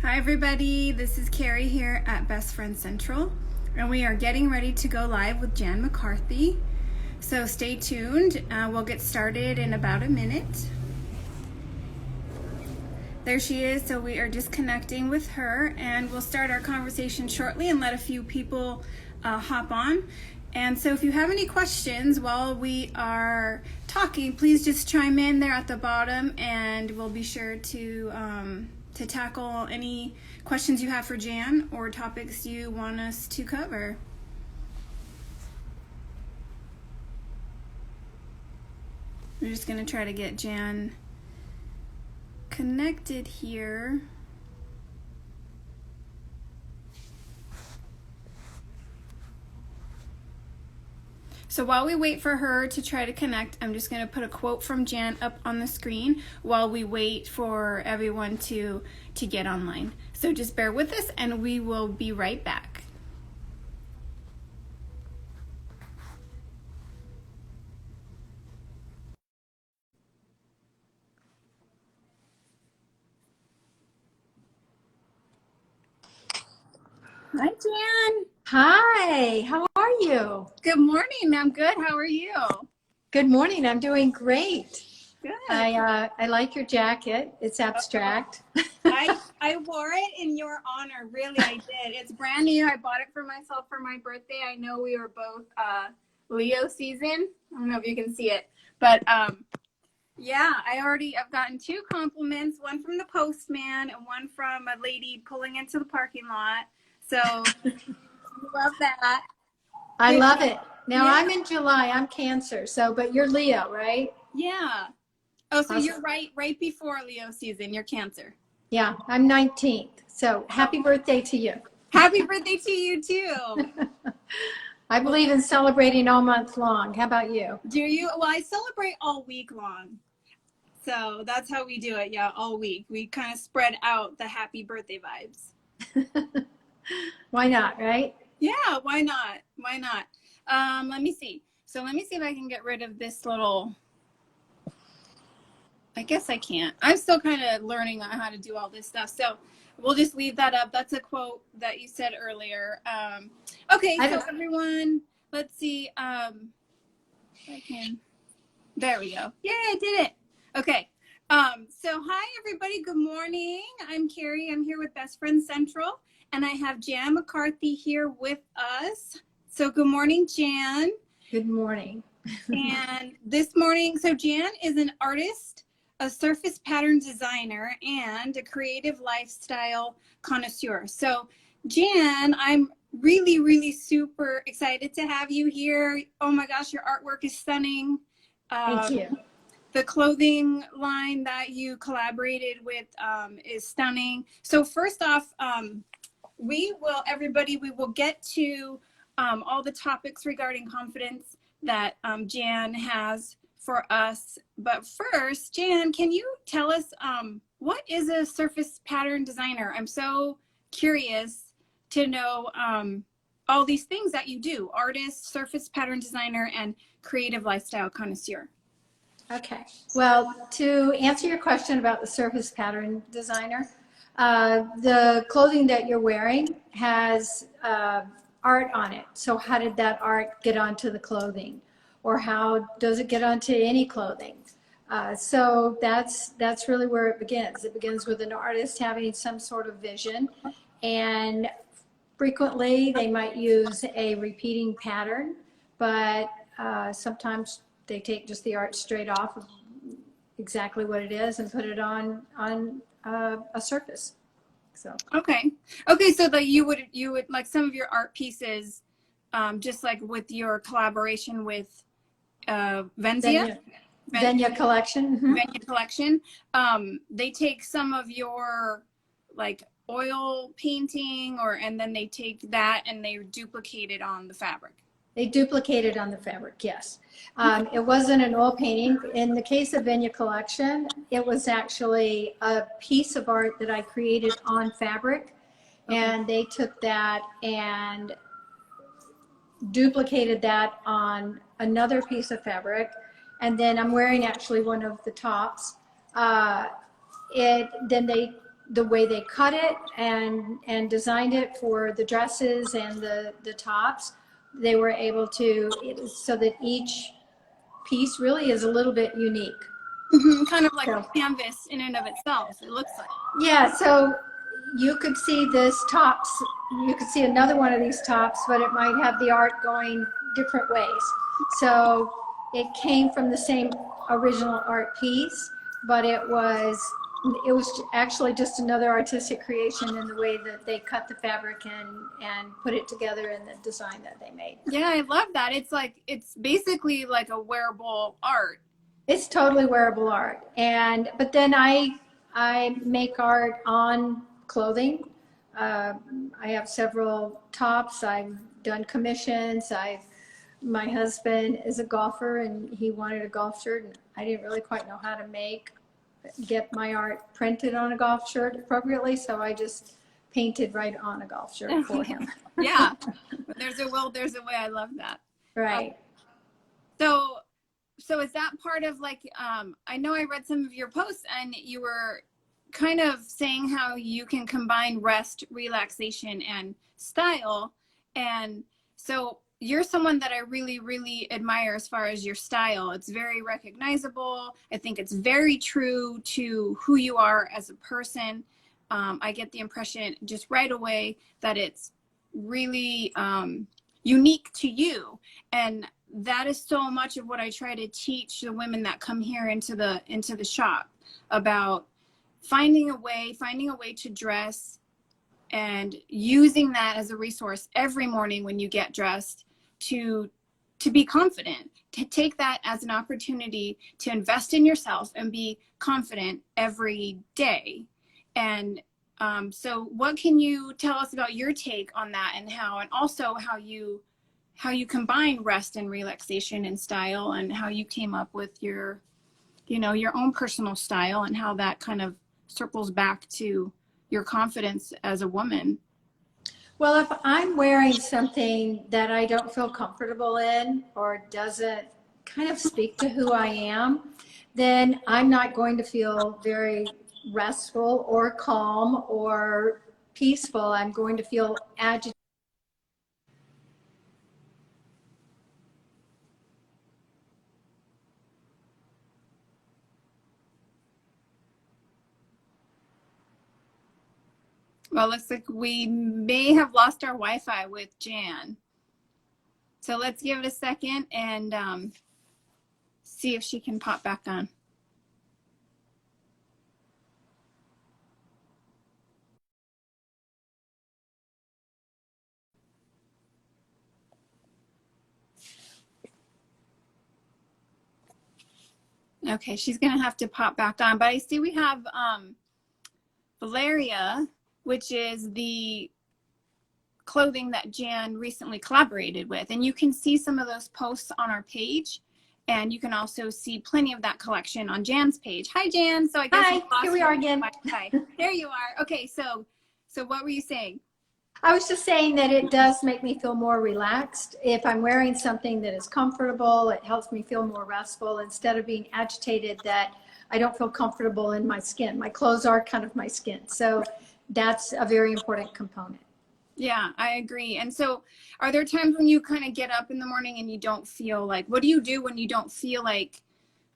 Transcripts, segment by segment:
Hi everybody, this is Carrie here at Best Friend Central, and we are getting ready to go live with Jan McCarthy. So stay tuned, we'll get started in about a minute. There she is, so we are just connecting with her, and we'll start our conversation shortly and let a few people hop on. And so if you have any questions while we are talking, please just chime in there at the bottom, and we'll be sure to tackle any questions you have for Jan or topics you want us to cover. We're just going to try to get Jan connected here. So while we wait for her to try to connect, I'm just going to put a quote from Jan up on the screen while we wait for everyone to get online. So just bear with us and we will be right back. Hi, Jan. Hi, how are you? Good morning. I'm good. How are you? Good morning. I'm doing great. Good. I like your jacket. It's abstract. I wore it in your honor. Really, I did. It's brand new. I bought it for myself for my birthday. I know we were both Leo season. I don't know if you can see it, but yeah, I've gotten 2 compliments, one from the postman and one from a lady pulling into the parking lot. So love that. I love it. Now Yeah. I'm in July. I'm Cancer. But you're Leo, right? Yeah. Oh, so Awesome. you're right before Leo season. You're Cancer. Yeah, I'm 19th. So happy birthday to you. Happy birthday to you too. I believe in celebrating all month long. How about you? Do you? Well, I celebrate all week long. So that's how we do it. Yeah, all week. We kind of spread out the happy birthday vibes. Why not, right? Yeah, why not? Why not? Let me see. So let me see if I can get rid of this little. I guess I can't. I'm still kind of learning on how to do all this stuff. So we'll just leave that up. That's a quote that you said earlier. Okay, so everyone, let's see. I can. There we go. Yay, I did it. Okay. So hi everybody. Good morning. I'm Carrie. I'm here with Best Friend Central, and I have Jan McCarthy here with us. So good morning, Jan. Good morning. And this morning, so Jan is an artist, a surface pattern designer, and a creative lifestyle connoisseur. So Jan, I'm really super excited to have you here. Oh my gosh, your artwork is stunning. Thank you. The clothing line that you collaborated with is stunning. So first off, we will get to all the topics regarding confidence that Jan has for us. But first, Jan, can you tell us what is a surface pattern designer? I'm so curious to know all these things that you do: artist, surface pattern designer, and creative lifestyle connoisseur. Okay. Well, to answer your question about the surface pattern designer, the clothing that you're wearing has art on it. So how did that art get onto the clothing? Or how does it get onto any clothing? So that's really where it begins. It begins with an artist having some sort of vision, and frequently they might use a repeating pattern, but sometimes they take just the art straight off of exactly what it is and put it on a surface. So okay, so that you would like some of your art pieces, just like with your collaboration with Venzia Collection. Venya Collection. They take some of your like oil painting, and then they take that and they duplicate it on the fabric. They duplicated on the fabric, yes. It wasn't an oil painting. In the case of Venya Collection, it was actually a piece of art that I created on fabric, and they took that and duplicated that on another piece of fabric, and then I'm wearing actually one of the tops. Then they the way they cut it and designed it for the dresses and the tops, they were able to, so that each piece really is a little bit unique. Kind of like So, a canvas in and of itself, it looks like. yeah, so you could see this tops, you could see another one of these tops, but it might have the art going different ways. So it came from the same original art piece, but it was actually just another artistic creation in the way that they cut the fabric and put it together in the design that they made. Yeah, I love that. It's basically like a wearable art. It's totally wearable art. But then I make art on clothing. I have several tops. I've done commissions. My husband is a golfer and he wanted a golf shirt, and I didn't really quite know how to get my art printed on a golf shirt appropriately, so I just painted right on a golf shirt for him. Yeah, there's a will, there's a way. I love that. Right. So is that part of like, I know I read some of your posts and you were kind of saying how you can combine rest, relaxation, and style. And so you're someone that I really, really admire as far as your style. It's very recognizable. I think it's very true to who you are as a person. I get the impression just right away that it's really unique to you. And that is so much of what I try to teach the women that come here into the shop about finding a way to dress and using that as a resource every morning when you get dressed to be confident, to take that as an opportunity to invest in yourself and be confident every day. And so what can you tell us about your take on that, and also how you combine rest and relaxation and style, and how you came up with your own personal style, and how that kind of circles back to your confidence as a woman? Well, if I'm wearing something that I don't feel comfortable in or doesn't kind of speak to who I am, then I'm not going to feel very restful or calm or peaceful. I'm going to feel agitated. Well, it looks like we may have lost our Wi-Fi with Jan. So let's give it a second and see if she can pop back on. Okay, she's gonna have to pop back on, but I see we have Valeria, which is the clothing that Jan recently collaborated with. And you can see some of those posts on our page. And you can also see plenty of that collection on Jan's page. Hi, Jan. So I guess Hi, here we are again. Hi, there you are. Okay, so what were you saying? I was just saying that it does make me feel more relaxed. If I'm wearing something that is comfortable, it helps me feel more restful instead of being agitated that I don't feel comfortable in my skin. My clothes are kind of my skin. So that's a very important component. Yeah, I agree. And so are there times when you kind of get up in the morning and you don't feel like, what do you do when you don't feel like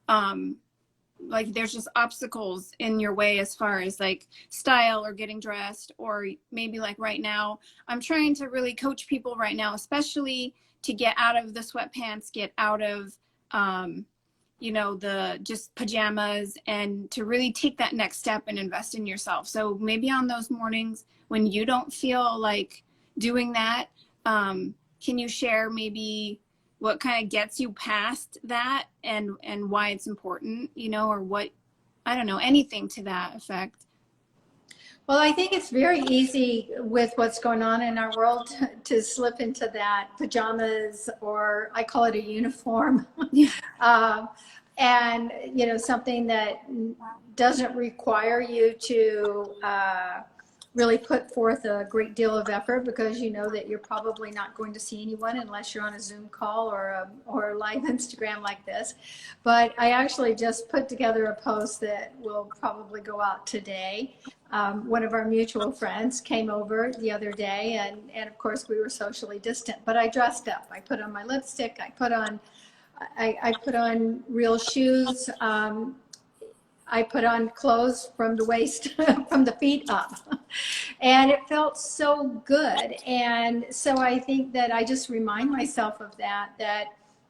there's just obstacles in your way as far as like style or getting dressed? Or maybe like right now, I'm trying to really coach people right now, especially to get out of the sweatpants, get out of, the just pajamas, and to really take that next step and invest in yourself. So maybe on those mornings when you don't feel like doing that, can you share maybe what kind of gets you past that and why it's important, or what, I don't know, anything to that effect? Well, I think it's very easy with what's going on in our world to slip into that pajamas, or I call it a uniform. Yeah. And, something that doesn't require you to really put forth a great deal of effort because you know that you're probably not going to see anyone unless you're on a Zoom call or a live Instagram like this. But I actually just put together a post that will probably go out today. One of our mutual friends came over the other day, and of course we were socially distant, but I dressed up. I put on my lipstick, I put on real shoes. I put on clothes from the waist, from the feet up. And it felt so good. And so I think that I just remind myself of that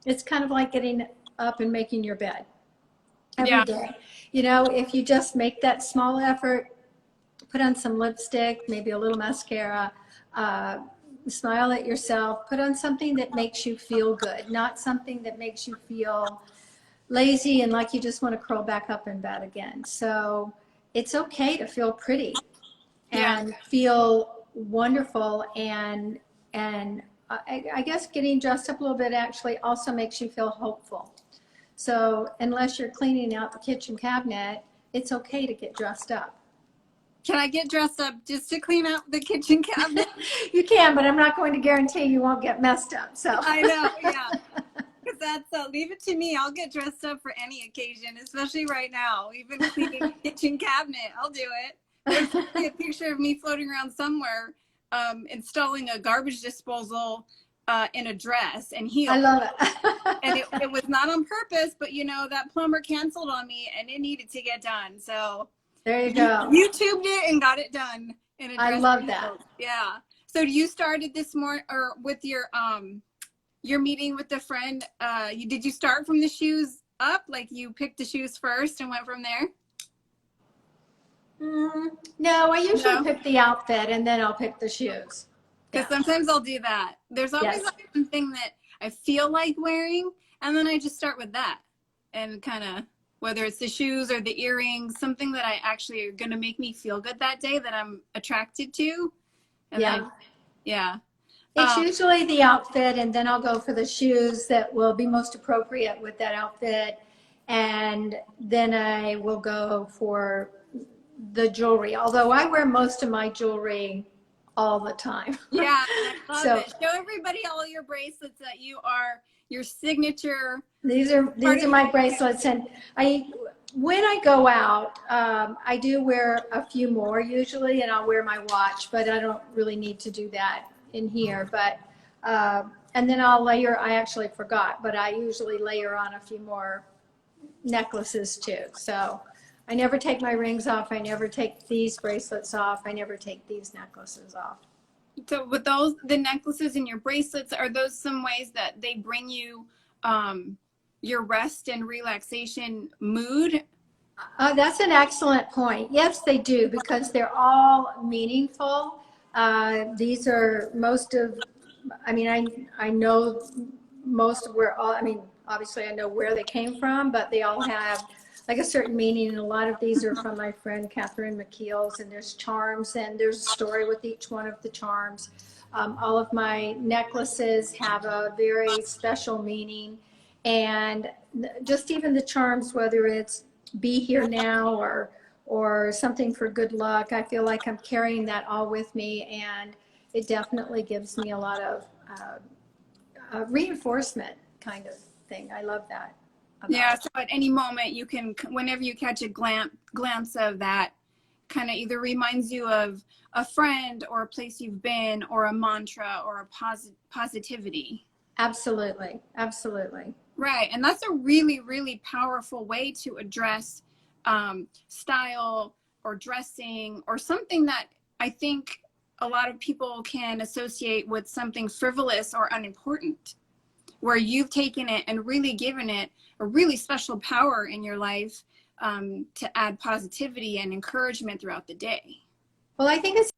it's kind of like getting up and making your bed every day. You know, if you just make that small effort, put on some lipstick, maybe a little mascara, smile at yourself, put on something that makes you feel good, not something that makes you feel lazy and like you just want to curl back up in bed again. So it's okay to feel pretty and feel wonderful, and I guess getting dressed up a little bit actually also makes you feel hopeful. So unless you're cleaning out the kitchen cabinet, it's okay to get dressed up. Can I get dressed up just to clean out the kitchen cabinet? You can, but I'm not going to guarantee you won't get messed up. So I know, yeah. Because that's leave it to me. I'll get dressed up for any occasion, especially right now. Even cleaning the kitchen cabinet, I'll do it. There's a picture of me floating around somewhere, installing a garbage disposal in a dress and heels. I love it. And it was not on purpose, but you know, that plumber canceled on me and it needed to get done. So there you go. YouTubed it and got it done in a dress. I love that. Yeah. So you started this morning, or with your meeting with the friend, did you start from the shoes up? Like you picked the shoes first and went from there? No, I usually pick the outfit and then I'll pick the shoes. Because sometimes I'll do that. There's always like one thing that I feel like wearing, and then I just start with that. And kind of, whether it's the shoes or the earrings, something that I actually are going to make me feel good that day that I'm attracted to. And then, It's usually the outfit, and then I'll go for the shoes that will be most appropriate with that outfit. And then I will go for the jewelry, although I wear most of my jewelry all the time. Yeah, I love it. Show everybody all your bracelets that you are, your signature. These are my bracelets. And when I go out, I do wear a few more usually, and I'll wear my watch, but I don't really need to do that in here. But and then I'll layer, I actually forgot, but I usually layer on a few more necklaces too. So I never take my rings off. I never take these bracelets off. I never take these necklaces off. So with those, the necklaces and your bracelets, are those some ways that they bring you your rest and relaxation mood? That's an excellent point. Yes, they do, because they're all meaningful. These are I know most of where all, obviously I know where they came from, but they all have like a certain meaning, and a lot of these are from my friend Catherine McKeel's, and there's charms, and there's a story with each one of the charms. All of my necklaces have a very special meaning, and just even the charms, whether it's be here now or something for good luck, I feel like I'm carrying that all with me, and it definitely gives me a lot of reinforcement kind of thing. I love that. Yeah, so at any moment you can, whenever you catch a glance of that, kind of either reminds you of a friend or a place you've been or a mantra or a positivity. Absolutely, absolutely. Right, and that's a really, really powerful way to address style or dressing or something that I think a lot of people can associate with something frivolous or unimportant, where you've taken it and really given it a really special power in your life to add positivity and encouragement throughout the day. Well, I think it's...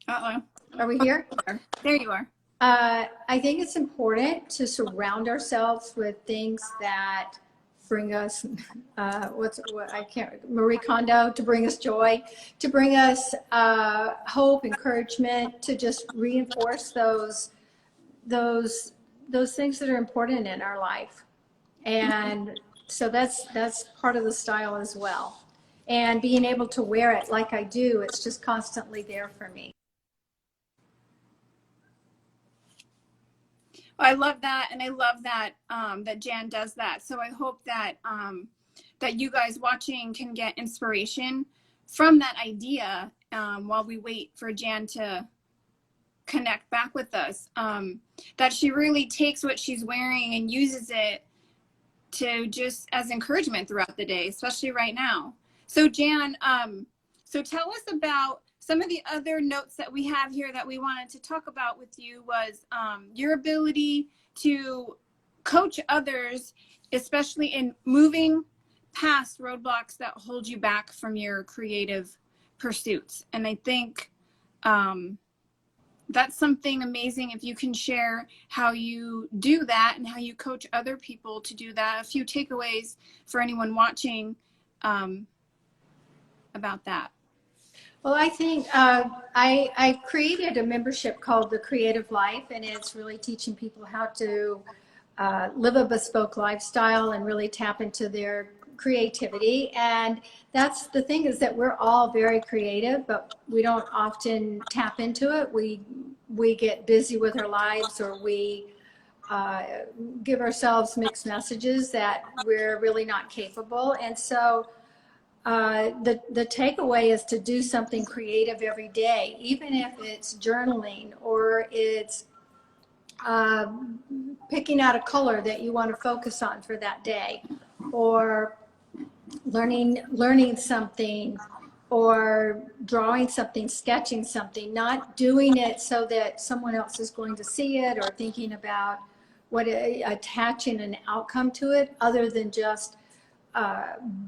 Uh-oh. Are we here? There you are. I think it's important to surround ourselves with things that bring us, Marie Kondo, to bring us joy, to bring us hope, encouragement, to just reinforce those things that are important in our life. And so that's part of the style as well. And being able to wear it like I do, it's just constantly there for me. I love that, and I love that that Jan does that. So I hope that that you guys watching can get inspiration from that idea while we wait for Jan to connect back with us. That she really takes what she's wearing and uses it to just as encouragement throughout the day, especially right now. So Jan, so tell us about some of the other notes that we have here that we wanted to talk about with you was your ability to coach others, especially in moving past roadblocks that hold you back from your creative pursuits. And I think that's something amazing if you can share how you do that and how you coach other people to do that. A few takeaways for anyone watching about that. Well, I think I created a membership called The Creative Life, and it's really teaching people how to live a bespoke lifestyle and really tap into their creativity. And that's the thing, is that we're all very creative, but we don't often tap into it. We get busy with our lives, or we give ourselves mixed messages that we're really not capable. And so the takeaway is to do something creative every day, even if it's journaling, or it's picking out a color that you want to focus on for that day, or learning something, or drawing something, sketching something, not doing it so that someone else is going to see it, or thinking about attaching an outcome to it, other than just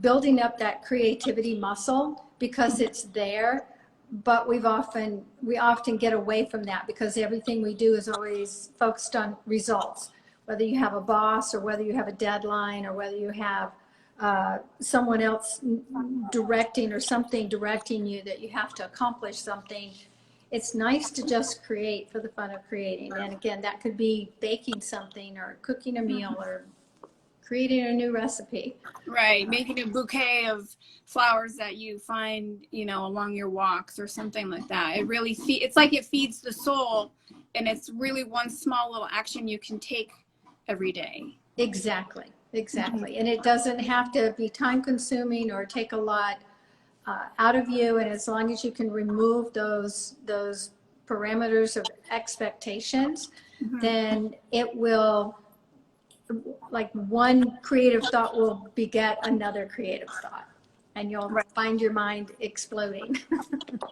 building up that creativity muscle, because it's there. But we often get away from that, because everything we do is always focused on results, whether you have a boss, or whether you have a deadline, or whether you have someone else directing, or something directing you that you have to accomplish something. It's nice to just create for the fun of creating. And again, that could be baking something, or cooking a meal, or creating a new recipe. Right, making a bouquet of flowers that you find, you know, along your walks, or something like that. It really it's like it feeds the soul, and it's really one small little action you can take every day. Exactly. And it doesn't have to be time consuming or take a lot out of you. And as long as you can remove those parameters of expectations, then it will, like, one creative thought will beget another creative thought, and you'll find your mind exploding.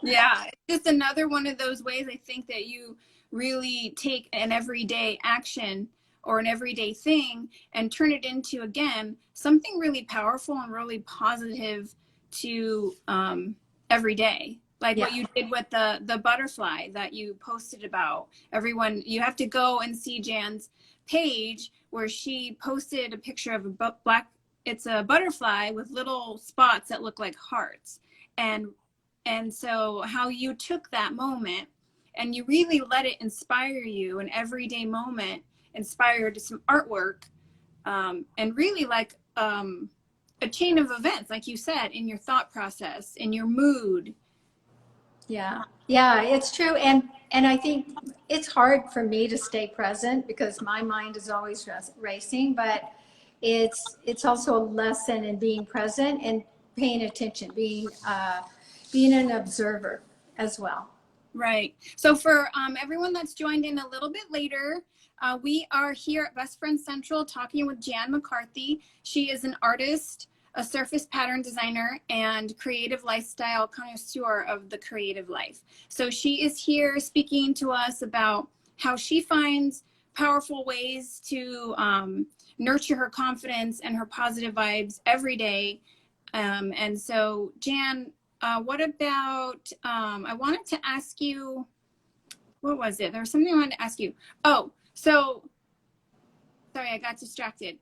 Yeah, it's just another one of those ways, I think, that you really take an everyday action or an everyday thing and turn it into, again, something really powerful and really positive to every day. Like what you did with the butterfly that you posted about. Everyone, you have to go and see Jan's page, where she posted a picture of it's a butterfly with little spots that look like hearts. And so how you took that moment and you really let it inspire you, an everyday moment, inspire to some artwork, and really like a chain of events, like you said, in your thought process, in your mood. Yeah, it's true. And I think it's hard for me to stay present, because my mind is always racing, but it's also a lesson in being present and paying attention, being an observer as well. Right. So for everyone that's joined in a little bit later, we are here at Best Friends Central talking with Jan McCarthy. She is an artist, a surface pattern designer, and creative lifestyle connoisseur of the creative life. So she is here speaking to us about how she finds powerful ways to nurture her confidence and her positive vibes every day. And so, Jan, what about, I wanted to ask you, what was it? There was something I wanted to ask you. Oh, so, sorry, I got distracted.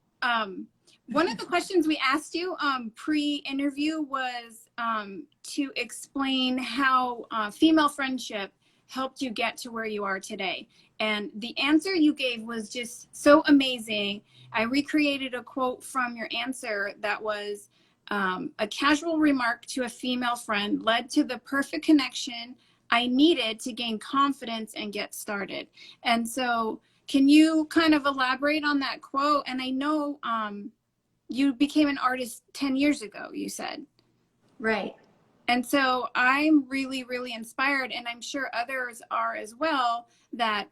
One of the questions we asked you pre-interview was to explain how female friendship helped you get to where you are today. And the answer you gave was just so amazing. I recreated a quote from your answer that was, A casual remark to a female friend led to the perfect connection I needed to gain confidence and get started. And so can you kind of elaborate on that quote? And I know you became an artist 10 years ago, you said. Right. And so I'm really, really inspired, and I'm sure others are as well, that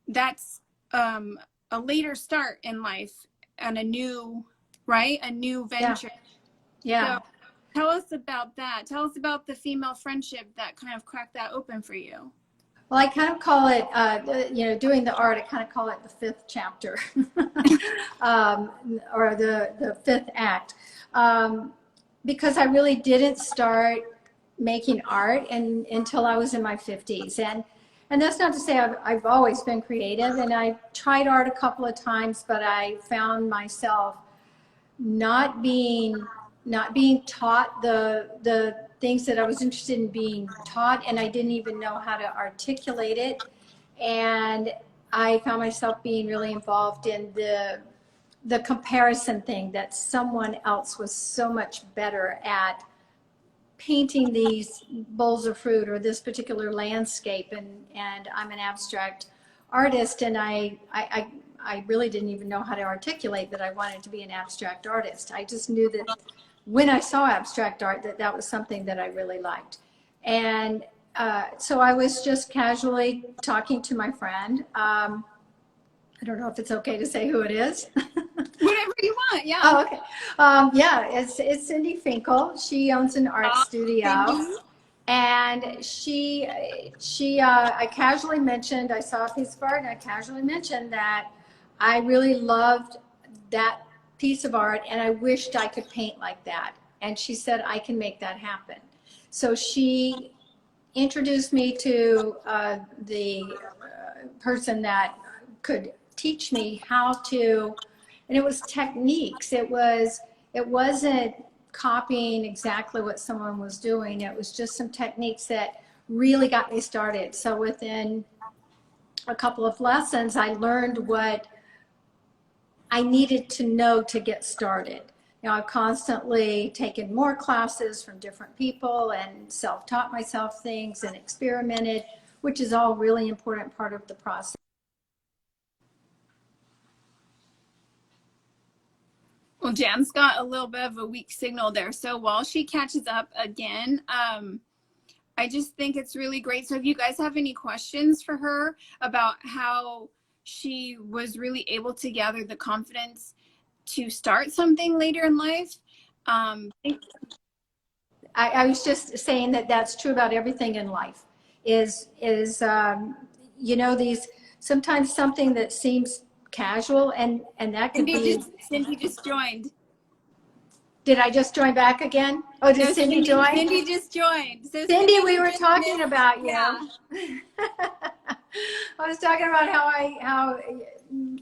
that's a later start in life and a new, right? A new venture. Yeah. So tell us about that. Tell us about the female friendship that kind of cracked that open for you. Well, I kind of call it, doing the art, I kind of call it the fifth chapter, or the fifth act. Because I really didn't start making art until I was in my 50s. And that's not to say I've always been creative, and I tried art a couple of times, but I found myself not being taught the things that I was interested in being taught, and I didn't even know how to articulate it. And I found myself being really involved in the comparison thing, that someone else was so much better at painting these bowls of fruit or this particular landscape, and I'm an abstract artist, and I really didn't even know how to articulate that I wanted to be an abstract artist. I just knew that when I saw abstract art, that was something that I really liked. And so I was just casually talking to my friend. I don't know if it's okay to say who it is. Whatever you want, yeah. Oh, okay. Yeah, it's Cindy Finkel. She owns an art studio. Cindy. And I casually mentioned, I saw a piece of art, and I casually mentioned that I really loved that piece of art, and I wished I could paint like that. And she said, I can make that happen. So she introduced me to the person that could teach me how to, and it was techniques. It wasn't copying exactly what someone was doing. It was just some techniques that really got me started. So within a couple of lessons, I learned what I needed to know to get started. You know, I've constantly taken more classes from different people and self-taught myself things and experimented, which is all really important part of the process. Well, Jan's got a little bit of a weak signal there. So while she catches up again, I just think it's really great. So if you guys have any questions for her about how she was really able to gather the confidence to start something later in life. I was just saying that that's true about everything in life is these, sometimes something that seems casual and that could be. Cindy just joined. Did I just join back again? Oh, did Cindy join? Cindy just joined. So Cindy, we were talking about you. Yeah. I was talking about how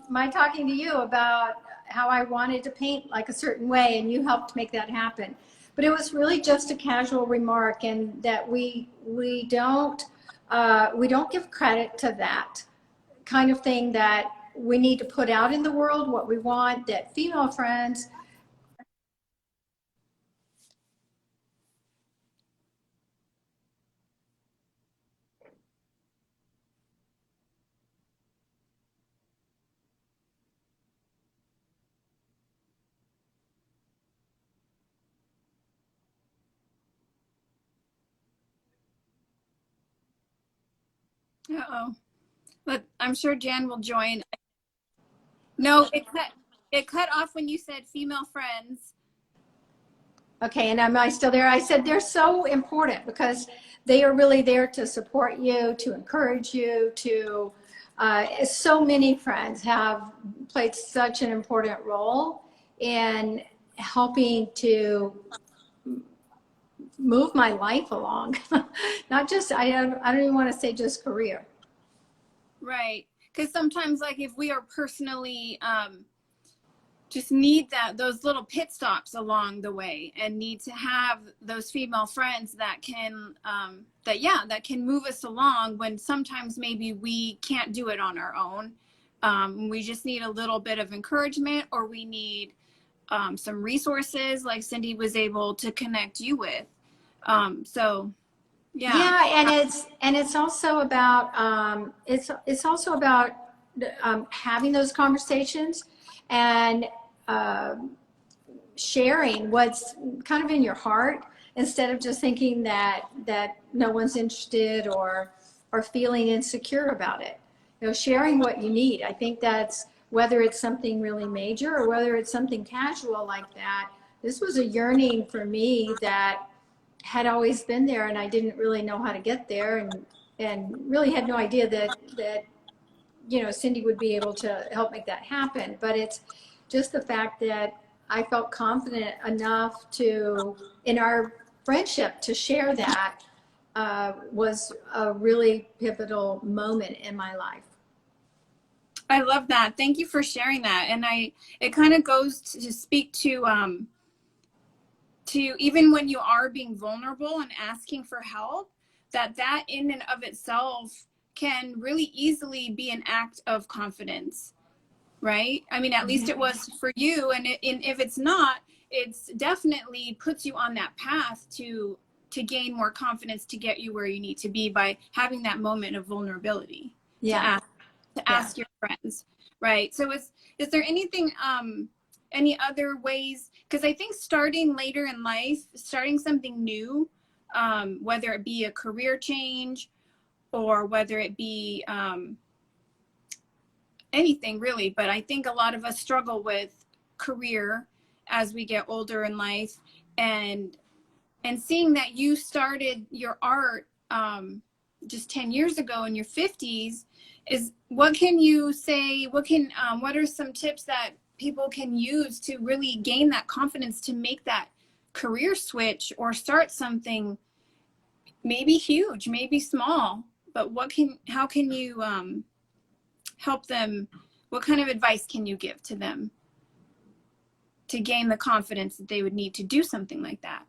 my talking to you about how I wanted to paint like a certain way, and you helped make that happen. But it was really just a casual remark, and that we don't give credit to that kind of thing that we need to put out in the world, what we want, that female friends. Uh-oh. But I'm sure Jan will join. No, it cut off when you said female friends. Okay, and am I still there? I said they're so important because they are really there to support you, to encourage you, to, so many friends have played such an important role in helping to move my life along. Not just, I don't even want to say just career. Right. Because sometimes, like, if we are personally just need those little pit stops along the way, and need to have those female friends that can that can move us along when sometimes maybe we can't do it on our own. We just need a little bit of encouragement, or we need some resources like Cindy was able to connect you with. So yeah. Yeah, and it's also about it's also about having those conversations and sharing what's kind of in your heart instead of just thinking that no one's interested or feeling insecure about it. You know, sharing what you need. I think that's whether it's something really major or whether it's something casual like that. This was a yearning for me that had always been there, and I didn't really know how to get there, and really had no idea that you know, Cindy would be able to help make that happen. But it's just the fact that I felt confident enough to, in our friendship, to share that was a really pivotal moment in my life. I love that. Thank you for sharing that. And it kind of goes to speak to even when you are being vulnerable and asking for help, that in and of itself can really easily be an act of confidence, right? I mean, at least it was for you. And if it's not, it's definitely puts you on that path to gain more confidence to get you where you need to be by having that moment of vulnerability. Yeah. To ask your friends, right? So is there anything, any other ways? Because I think starting later in life, starting something new, whether it be a career change or whether it be anything really, but I think a lot of us struggle with career as we get older in life, and seeing that you started your art just 10 years ago in your 50s, is what can you say, what are some tips that people can use to really gain that confidence to make that career switch or start something maybe huge, maybe small, but how can you help them? What kind of advice can you give to them to gain the confidence that they would need to do something like that?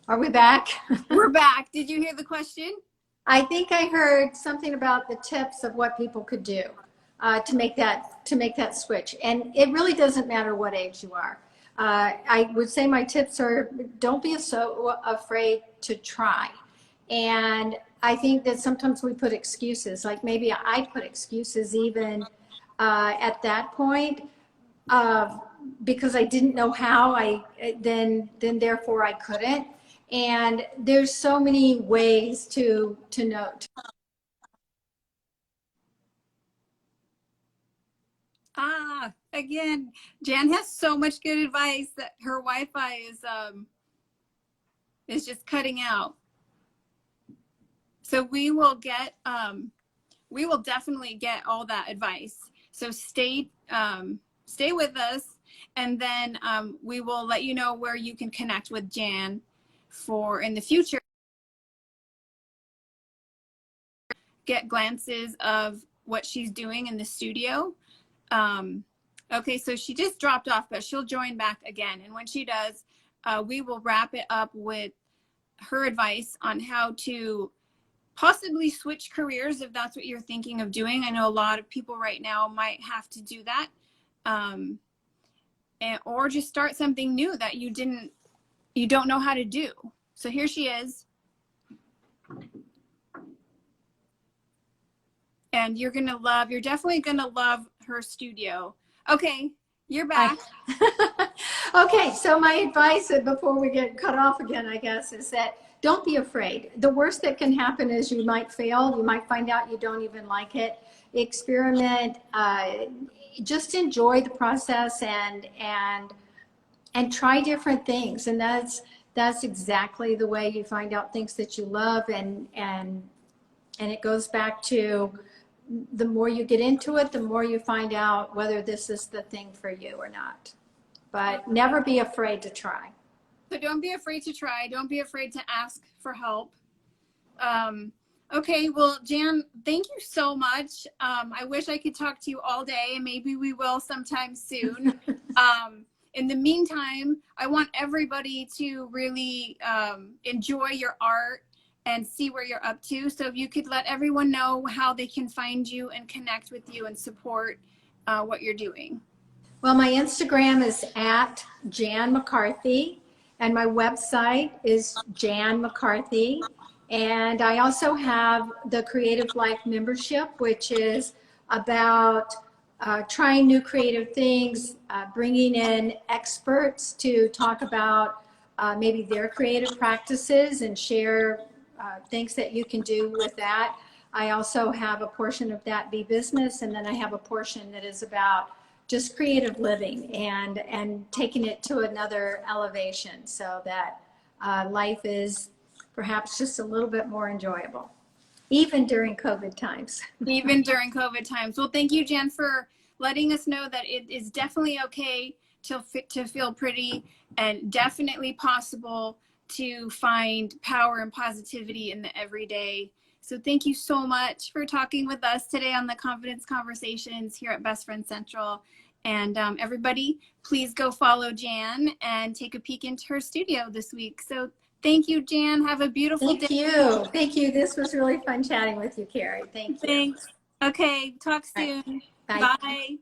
Are we back? We're back. Did you hear the question? I think I heard something about the tips of what people could do to make that switch. And it really doesn't matter what age you are. I would say my tips are, don't be so afraid to try. And I think that sometimes we put excuses, like maybe I put excuses even at that point, because I didn't know how. Then therefore I couldn't. And there's so many ways to know. Again, Jan has so much good advice that her Wi-Fi is just cutting out. So we will definitely get all that advice. So stay with us, and then we will let you know where you can connect with Jan for in the future. Get glances of what she's doing in the studio. Okay, so she just dropped off, but she'll join back again. And when she does, we will wrap it up with her advice on how to possibly switch careers if that's what you're thinking of doing. I know a lot of people right now might have to do that, or just start something new that you don't know how to do. So here she is. And you're definitely gonna love her studio. Okay, you're back. Okay, so my advice before we get cut off again, I guess, is that don't be afraid. The worst that can happen is you might fail. You might find out you don't even like it. Experiment. Just enjoy the process and try different things. And that's exactly the way you find out things that you love. And it goes back to, the more you get into it, the more you find out whether this is the thing for you or not. But never be afraid to try. So don't be afraid to try. Don't be afraid to ask for help. Okay, well, Jan, thank you so much. I wish I could talk to you all day, and maybe we will sometime soon. In the meantime, I want everybody to really enjoy your art and see where you're up to. So if you could let everyone know how they can find you and connect with you and support what you're doing. Well, my Instagram is at Jan McCarthy, and my website is Jan McCarthy. And I also have the Creative Life membership, which is about trying new creative things, bringing in experts to talk about maybe their creative practices and share things that you can do with that. I also have a portion of that Be Business, and then I have a portion that is about just creative living and taking it to another elevation so that life is perhaps just a little bit more enjoyable, even during COVID times. Even during COVID times. Well, thank you, Jan, for letting us know that it is definitely okay to feel pretty, and definitely possible to find power and positivity in the everyday. So thank you so much for talking with us today on the Confidence Conversations here at Best Friend Central. And everybody, please go follow Jan and take a peek into her studio this week. So thank you, Jan. Have a beautiful day. Thank you. Thank you. This was really fun chatting with you, Carrie. Thank you. Thanks. Okay, talk soon. Bye. Bye.